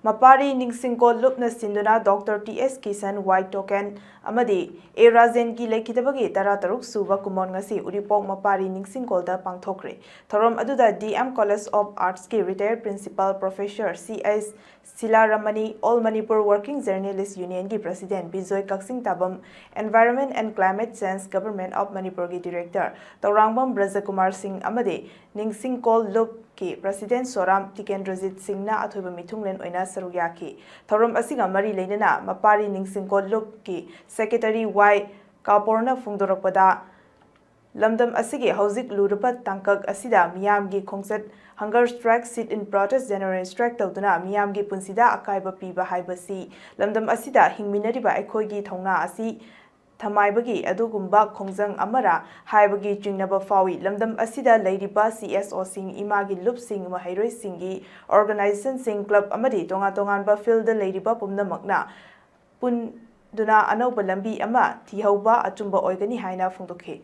Mapari Ningsingkol lupna sinduna Dr.Th.Kishan Y.Token A.Rajen ki leikhidabagi taruk suba kumon ngasi uripok Mapari Ningsingkol da pangthokhre. Thorom aduda DM College of Arts ki retired principal professor C.S. Silaramani All Manipur Working Journalist Union ki president Bijoy Kaksing Tabam Environment and Climate Change Government of Manipur ki director Taurangbam Brajakumar Singh Ningsingkol lup ki president Soram Tikendrajit Singh na athoiba mithunglen oina saruyaki thorom asiga mari leinana Mapari Ningsingkol lup ki secretary Y Kaporna Fungdorakpada lamdam asige hauzik lurupat tangkak asida miyamgi khongset hunger strike sit in protest general strike tawduna miyamgi punsida akaiba piba haibasi lamdam asida hingminariba aikhoigi thongna asi thamaibagi adugumba khongjang amara haibagi chingnaba fawi lamdam asida leiriba CSO sing imagi lup sing mahairoi singi organization sing club amadi tonga tonganba field leiriba pumnamakna pun duna anauba lambi ama thihauba achumba oigani haina phungdokhe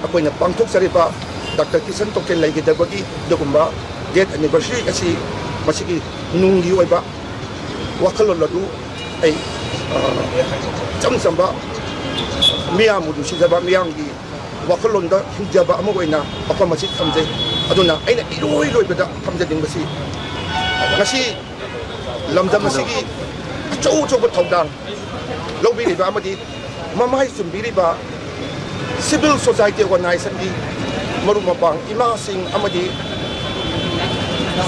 akoina pangthokhre Dr.Th.Kishan token leikhidabagi dogumba death anniversary asi masigi nunggi oiba wakhalon ladu ai chamsamba miyamudu sijaba miyamgi wakhalon da hijaba amoina apa masig thamjai aduna aina iroi beda thamjading basi ngasi lamdam masigi achou thodang lobi riba amadi mamai sumbiri ba civil society organization di marumapang ima sing amadi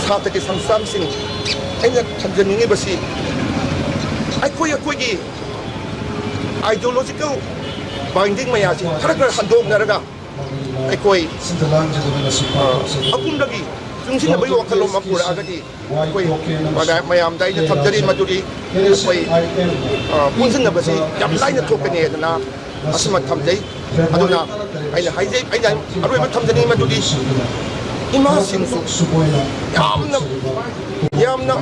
satake sangsam sing aina thamjaningi basi aikoigi ideological binding mayasi khara handong naraga aikoi akumdagi jungsin bai wakhalom apura agadi aikoi mayam daina thamjari maduri aikoi punsin basi yam laina thokane na asma thamjai aduna aina haijai aina aroi thamjani maduri ima singsu yamna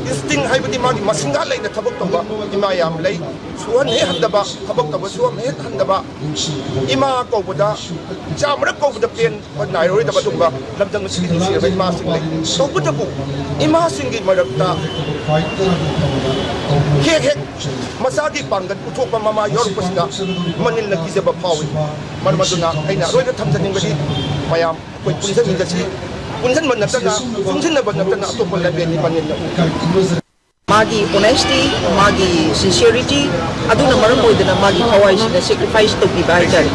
instinct haibadi magi masinga leina thabak tawba ima yam lei suhan he handaba thabak tawba suam he handaba ima ko boda jamra ko boda pen nai roi daba tumba lamdang sigi sir bai ma sing lei so boda bu ima singi marakta he masagi pangat uthok mama yor pasga manil na kizaba phawi marmaduna aina roi da thamjani badi mayam koi punsan indasi punsan manatana punsan na banatana to pon labi ni panin magi honesty magi sincerity aduna maram oidana magi hawai sina sacrifice to pibai jari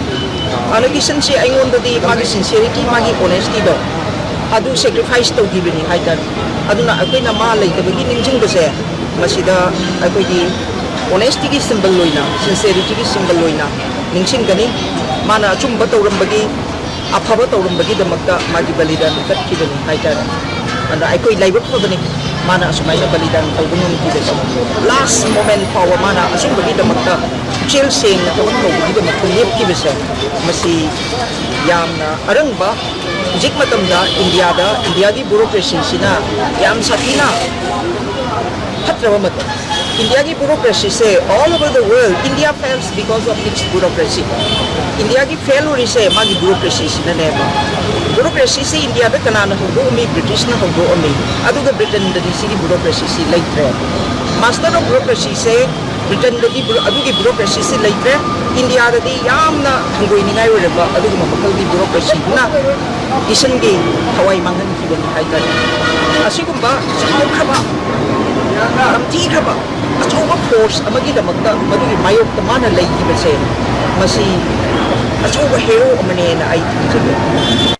alagi sanse aingon dadi magi sincerity magi honesty do adu sacrifice to gibini haitar aduna akoina ma leitabagi ningjing base masida akoigi honesty gi symbol loina sincerity gi symbol loina ningsing gani mana chumba tawrambagi afaba tawrambagi damakta magi balidan katkibani haitar anda aikoi laibak pabani mana sumaina balidan tawgunun kibes last moment power mana asumbagi damakta chil sing tawon tawgi damakta lep kibes masi yamna arangba jik matamda india di bureaucracy sina yam satina hatrawa mata India ki bureaucracy se all over the world India fails because of its bureaucracy. India ki failure se magi bureaucracy sina neba. Bureaucracy se India da kanana hogo umi British na hogo umi. Adu da Britain da di sigi bureaucracy se laitre. Master of bureaucracy se Britain da di adu ki bureaucracy se laitre. India da di yamna hangoi ni ngai reba adu ma makal di bureaucracy na isan ge hawai mangan ki bani haitar. Asigumba sa khaba ramti khaba achoba force amagi damakta madugi mayok tamana leikibase masi achoba hero amane na ai